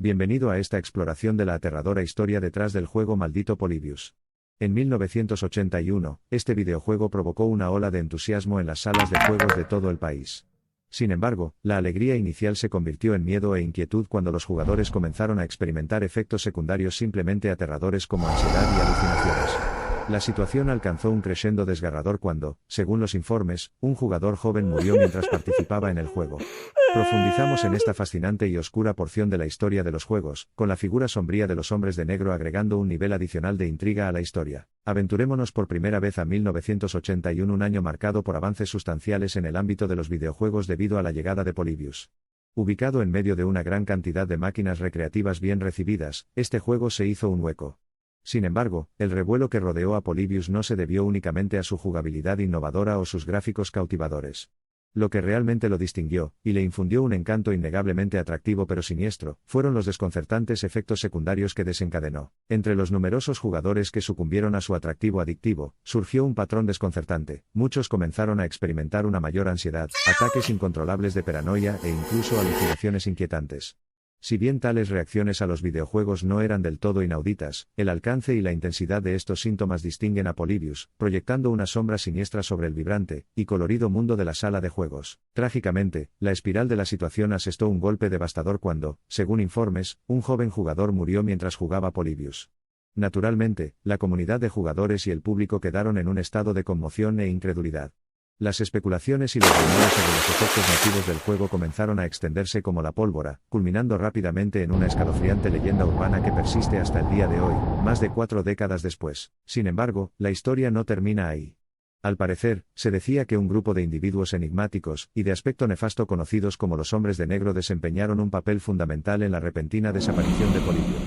Bienvenido a esta exploración de la aterradora historia detrás del juego maldito Polybius. En 1981, este videojuego provocó una ola de entusiasmo en las salas de juegos de todo el país. Sin embargo, la alegría inicial se convirtió en miedo e inquietud cuando los jugadores comenzaron a experimentar efectos secundarios simplemente aterradores como ansiedad y alucinaciones. La situación alcanzó un crescendo desgarrador cuando, según los informes, un jugador joven murió mientras participaba en el juego. Profundizamos en esta fascinante y oscura porción de la historia de los juegos, con la figura sombría de los hombres de negro agregando un nivel adicional de intriga a la historia. Aventurémonos por primera vez a 1981, un año marcado por avances sustanciales en el ámbito de los videojuegos debido a la llegada de Polybius. Ubicado en medio de una gran cantidad de máquinas recreativas bien recibidas, este juego se hizo un hueco. Sin embargo, el revuelo que rodeó a Polybius no se debió únicamente a su jugabilidad innovadora o sus gráficos cautivadores. Lo que realmente lo distinguió, y le infundió un encanto innegablemente atractivo pero siniestro, fueron los desconcertantes efectos secundarios que desencadenó. Entre los numerosos jugadores que sucumbieron a su atractivo adictivo, surgió un patrón desconcertante. Muchos comenzaron a experimentar una mayor ansiedad, ataques incontrolables de paranoia e incluso alucinaciones inquietantes. Si bien tales reacciones a los videojuegos no eran del todo inauditas, el alcance y la intensidad de estos síntomas distinguen a Polybius, proyectando una sombra siniestra sobre el vibrante y colorido mundo de la sala de juegos. Trágicamente, la espiral de la situación asestó un golpe devastador cuando, según informes, un joven jugador murió mientras jugaba Polybius. Naturalmente, la comunidad de jugadores y el público quedaron en un estado de conmoción e incredulidad. Las especulaciones y los rumores sobre los efectos nocivos del juego comenzaron a extenderse como la pólvora, culminando rápidamente en una escalofriante leyenda urbana que persiste hasta el día de hoy, más de 4 décadas después. Sin embargo, la historia no termina ahí. Al parecer, se decía que un grupo de individuos enigmáticos y de aspecto nefasto conocidos como los Hombres de Negro desempeñaron un papel fundamental en la repentina desaparición de Polybius.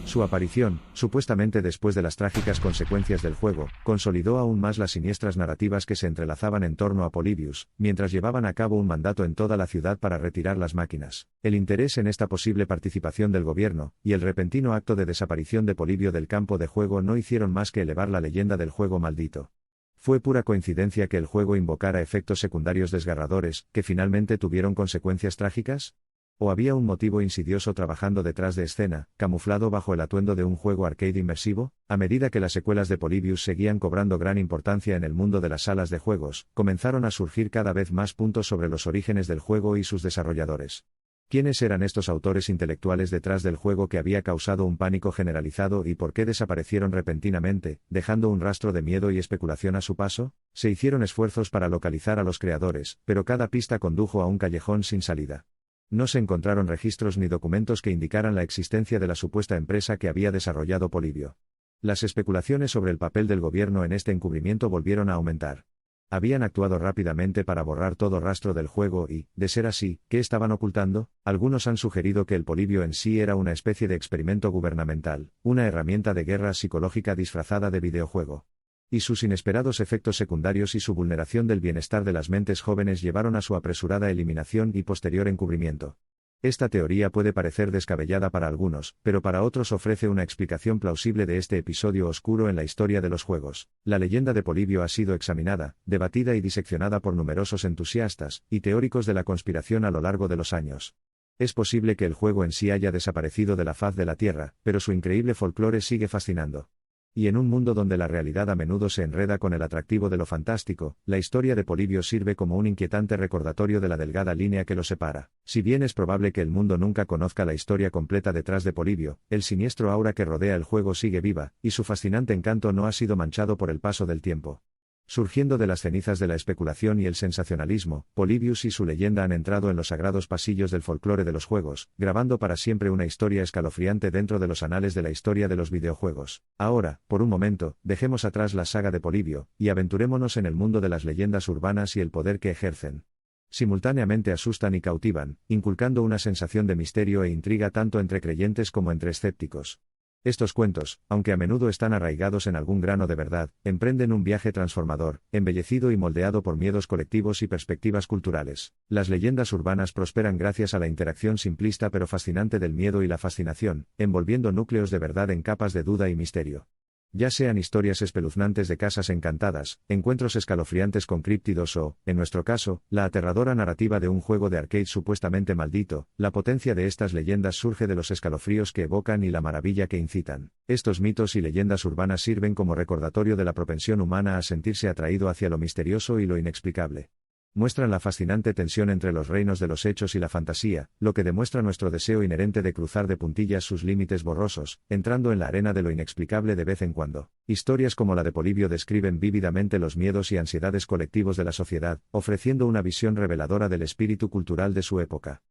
Su aparición, supuestamente después de las trágicas consecuencias del juego, consolidó aún más las siniestras narrativas que se entrelazaban en torno a Polybius, mientras llevaban a cabo un mandato en toda la ciudad para retirar las máquinas. El interés en esta posible participación del gobierno, y el repentino acto de desaparición de Polibio del campo de juego no hicieron más que elevar la leyenda del juego maldito. ¿Fue pura coincidencia que el juego invocara efectos secundarios desgarradores, que finalmente tuvieron consecuencias trágicas? ¿O había un motivo insidioso trabajando detrás de escena, camuflado bajo el atuendo de un juego arcade inmersivo? A medida que las secuelas de Polybius seguían cobrando gran importancia en el mundo de las salas de juegos, comenzaron a surgir cada vez más puntos sobre los orígenes del juego y sus desarrolladores. ¿Quiénes eran estos autores intelectuales detrás del juego que había causado un pánico generalizado y por qué desaparecieron repentinamente, dejando un rastro de miedo y especulación a su paso? Se hicieron esfuerzos para localizar a los creadores, pero cada pista condujo a un callejón sin salida. No se encontraron registros ni documentos que indicaran la existencia de la supuesta empresa que había desarrollado Polibio. Las especulaciones sobre el papel del gobierno en este encubrimiento volvieron a aumentar. Habían actuado rápidamente para borrar todo rastro del juego y, de ser así, ¿qué estaban ocultando? Algunos han sugerido que el Polibio en sí era una especie de experimento gubernamental, una herramienta de guerra psicológica disfrazada de videojuego. Y sus inesperados efectos secundarios y su vulneración del bienestar de las mentes jóvenes llevaron a su apresurada eliminación y posterior encubrimiento. Esta teoría puede parecer descabellada para algunos, pero para otros ofrece una explicación plausible de este episodio oscuro en la historia de los juegos. La leyenda de Polibio ha sido examinada, debatida y diseccionada por numerosos entusiastas y teóricos de la conspiración a lo largo de los años. Es posible que el juego en sí haya desaparecido de la faz de la Tierra, pero su increíble folclore sigue fascinando. Y en un mundo donde la realidad a menudo se enreda con el atractivo de lo fantástico, la historia de Polibio sirve como un inquietante recordatorio de la delgada línea que lo separa. Si bien es probable que el mundo nunca conozca la historia completa detrás de Polibio, el siniestro aura que rodea el juego sigue viva, y su fascinante encanto no ha sido manchado por el paso del tiempo. Surgiendo de las cenizas de la especulación y el sensacionalismo, Polybius y su leyenda han entrado en los sagrados pasillos del folclore de los juegos, grabando para siempre una historia escalofriante dentro de los anales de la historia de los videojuegos. Ahora, por un momento, dejemos atrás la saga de Polibio, y aventurémonos en el mundo de las leyendas urbanas y el poder que ejercen. Simultáneamente asustan y cautivan, inculcando una sensación de misterio e intriga tanto entre creyentes como entre escépticos. Estos cuentos, aunque a menudo están arraigados en algún grano de verdad, emprenden un viaje transformador, embellecido y moldeado por miedos colectivos y perspectivas culturales. Las leyendas urbanas prosperan gracias a la interacción simplista pero fascinante del miedo y la fascinación, envolviendo núcleos de verdad en capas de duda y misterio. Ya sean historias espeluznantes de casas encantadas, encuentros escalofriantes con críptidos o, en nuestro caso, la aterradora narrativa de un juego de arcade supuestamente maldito, la potencia de estas leyendas surge de los escalofríos que evocan y la maravilla que incitan. Estos mitos y leyendas urbanas sirven como recordatorio de la propensión humana a sentirse atraído hacia lo misterioso y lo inexplicable. Muestran la fascinante tensión entre los reinos de los hechos y la fantasía, lo que demuestra nuestro deseo inherente de cruzar de puntillas sus límites borrosos, entrando en la arena de lo inexplicable de vez en cuando. Historias como la de Polibio describen vívidamente los miedos y ansiedades colectivos de la sociedad, ofreciendo una visión reveladora del espíritu cultural de su época.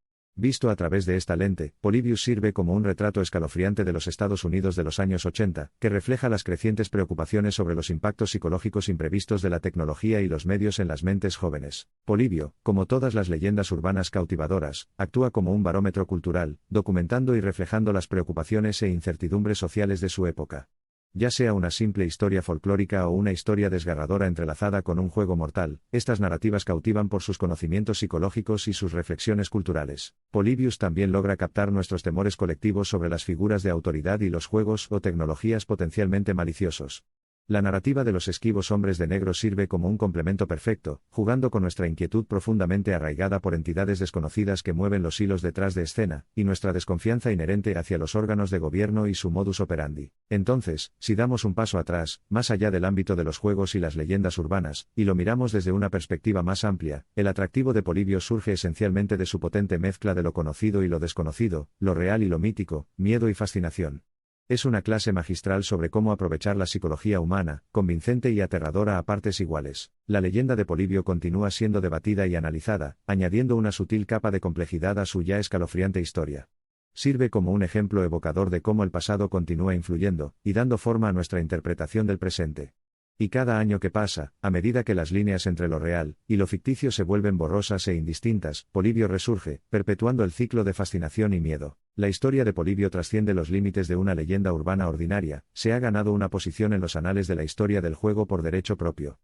Visto a través de esta lente, Polybius sirve como un retrato escalofriante de los Estados Unidos de los años 80, que refleja las crecientes preocupaciones sobre los impactos psicológicos imprevistos de la tecnología y los medios en las mentes jóvenes. Polibio, como todas las leyendas urbanas cautivadoras, actúa como un barómetro cultural, documentando y reflejando las preocupaciones e incertidumbres sociales de su época. Ya sea una simple historia folclórica o una historia desgarradora entrelazada con un juego mortal, estas narrativas cautivan por sus conocimientos psicológicos y sus reflexiones culturales. Polybius también logra captar nuestros temores colectivos sobre las figuras de autoridad y los juegos o tecnologías potencialmente maliciosos. La narrativa de los esquivos hombres de negro sirve como un complemento perfecto, jugando con nuestra inquietud profundamente arraigada por entidades desconocidas que mueven los hilos detrás de escena, y nuestra desconfianza inherente hacia los órganos de gobierno y su modus operandi. Entonces, si damos un paso atrás, más allá del ámbito de los juegos y las leyendas urbanas, y lo miramos desde una perspectiva más amplia, el atractivo de Polibio surge esencialmente de su potente mezcla de lo conocido y lo desconocido, lo real y lo mítico, miedo y fascinación. Es una clase magistral sobre cómo aprovechar la psicología humana, convincente y aterradora a partes iguales. La leyenda de Polibio continúa siendo debatida y analizada, añadiendo una sutil capa de complejidad a su ya escalofriante historia. Sirve como un ejemplo evocador de cómo el pasado continúa influyendo, y dando forma a nuestra interpretación del presente. Y cada año que pasa, a medida que las líneas entre lo real y lo ficticio se vuelven borrosas e indistintas, Polibio resurge, perpetuando el ciclo de fascinación y miedo. La historia de Polibio trasciende los límites de una leyenda urbana ordinaria, se ha ganado una posición en los anales de la historia del juego por derecho propio.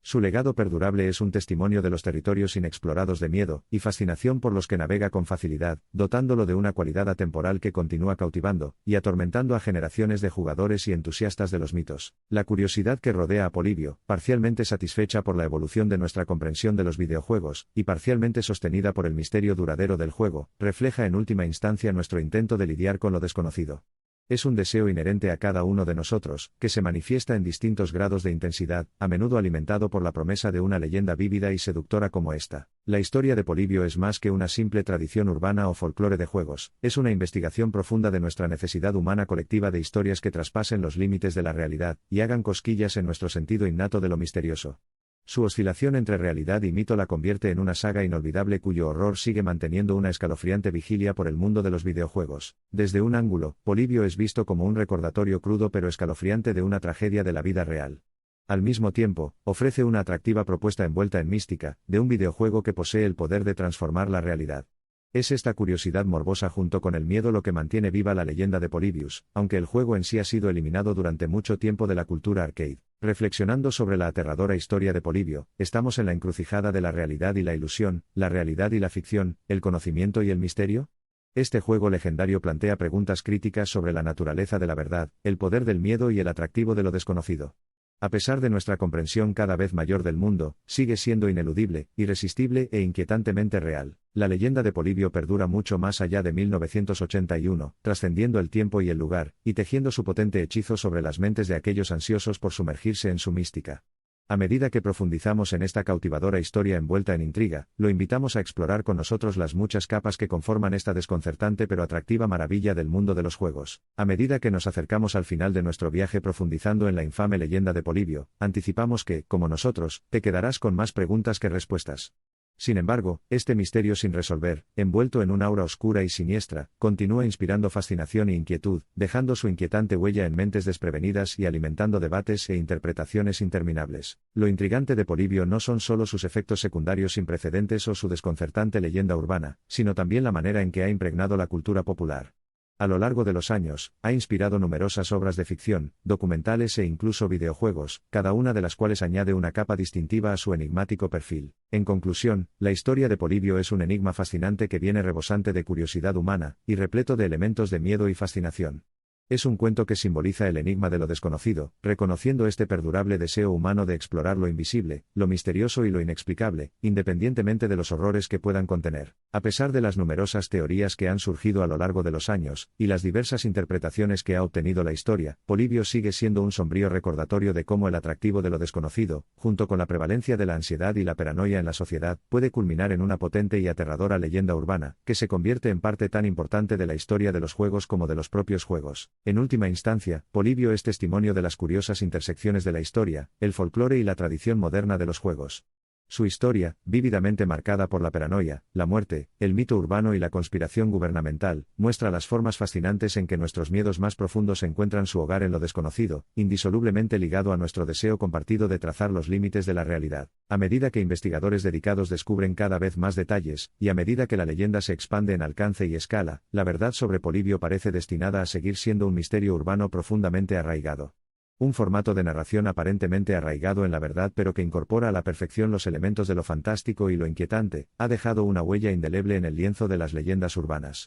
Su legado perdurable es un testimonio de los territorios inexplorados de miedo y fascinación por los que navega con facilidad, dotándolo de una cualidad atemporal que continúa cautivando y atormentando a generaciones de jugadores y entusiastas de los mitos. La curiosidad que rodea a Polibio, parcialmente satisfecha por la evolución de nuestra comprensión de los videojuegos, y parcialmente sostenida por el misterio duradero del juego, refleja en última instancia nuestro intento de lidiar con lo desconocido. Es un deseo inherente a cada uno de nosotros, que se manifiesta en distintos grados de intensidad, a menudo alimentado por la promesa de una leyenda vívida y seductora como esta. La historia de Polibio es más que una simple tradición urbana o folclore de juegos, es una investigación profunda de nuestra necesidad humana colectiva de historias que traspasen los límites de la realidad, y hagan cosquillas en nuestro sentido innato de lo misterioso. Su oscilación entre realidad y mito la convierte en una saga inolvidable cuyo horror sigue manteniendo una escalofriante vigilia por el mundo de los videojuegos. Desde un ángulo, Polibio es visto como un recordatorio crudo pero escalofriante de una tragedia de la vida real. Al mismo tiempo, ofrece una atractiva propuesta envuelta en mística, de un videojuego que posee el poder de transformar la realidad. Es esta curiosidad morbosa junto con el miedo lo que mantiene viva la leyenda de Polybius, aunque el juego en sí ha sido eliminado durante mucho tiempo de la cultura arcade. Reflexionando sobre la aterradora historia de Polibio, estamos en la encrucijada de la realidad y la ilusión, la realidad y la ficción, el conocimiento y el misterio. Este juego legendario plantea preguntas críticas sobre la naturaleza de la verdad, el poder del miedo y el atractivo de lo desconocido. A pesar de nuestra comprensión cada vez mayor del mundo, sigue siendo ineludible, irresistible e inquietantemente real. La leyenda de Polibio perdura mucho más allá de 1981, trascendiendo el tiempo y el lugar, y tejiendo su potente hechizo sobre las mentes de aquellos ansiosos por sumergirse en su mística. A medida que profundizamos en esta cautivadora historia envuelta en intriga, lo invitamos a explorar con nosotros las muchas capas que conforman esta desconcertante pero atractiva maravilla del mundo de los juegos. A medida que nos acercamos al final de nuestro viaje profundizando en la infame leyenda de Polibio, anticipamos que, como nosotros, te quedarás con más preguntas que respuestas. Sin embargo, este misterio sin resolver, envuelto en un aura oscura y siniestra, continúa inspirando fascinación e inquietud, dejando su inquietante huella en mentes desprevenidas y alimentando debates e interpretaciones interminables. Lo intrigante de Polibio no son solo sus efectos secundarios sin precedentes o su desconcertante leyenda urbana, sino también la manera en que ha impregnado la cultura popular. A lo largo de los años, ha inspirado numerosas obras de ficción, documentales e incluso videojuegos, cada una de las cuales añade una capa distintiva a su enigmático perfil. En conclusión, la historia de Polibio es un enigma fascinante que viene rebosante de curiosidad humana, y repleto de elementos de miedo y fascinación. Es un cuento que simboliza el enigma de lo desconocido, reconociendo este perdurable deseo humano de explorar lo invisible, lo misterioso y lo inexplicable, independientemente de los horrores que puedan contener. A pesar de las numerosas teorías que han surgido a lo largo de los años, y las diversas interpretaciones que ha obtenido la historia, Polibio sigue siendo un sombrío recordatorio de cómo el atractivo de lo desconocido, junto con la prevalencia de la ansiedad y la paranoia en la sociedad, puede culminar en una potente y aterradora leyenda urbana, que se convierte en parte tan importante de la historia de los juegos como de los propios juegos. En última instancia, Polibio es testimonio de las curiosas intersecciones de la historia, el folclore y la tradición moderna de los juegos. Su historia, vívidamente marcada por la paranoia, la muerte, el mito urbano y la conspiración gubernamental, muestra las formas fascinantes en que nuestros miedos más profundos encuentran su hogar en lo desconocido, indisolublemente ligado a nuestro deseo compartido de trazar los límites de la realidad. A medida que investigadores dedicados descubren cada vez más detalles, y a medida que la leyenda se expande en alcance y escala, la verdad sobre Polibio parece destinada a seguir siendo un misterio urbano profundamente arraigado. Un formato de narración aparentemente arraigado en la verdad pero que incorpora a la perfección los elementos de lo fantástico y lo inquietante, ha dejado una huella indeleble en el lienzo de las leyendas urbanas.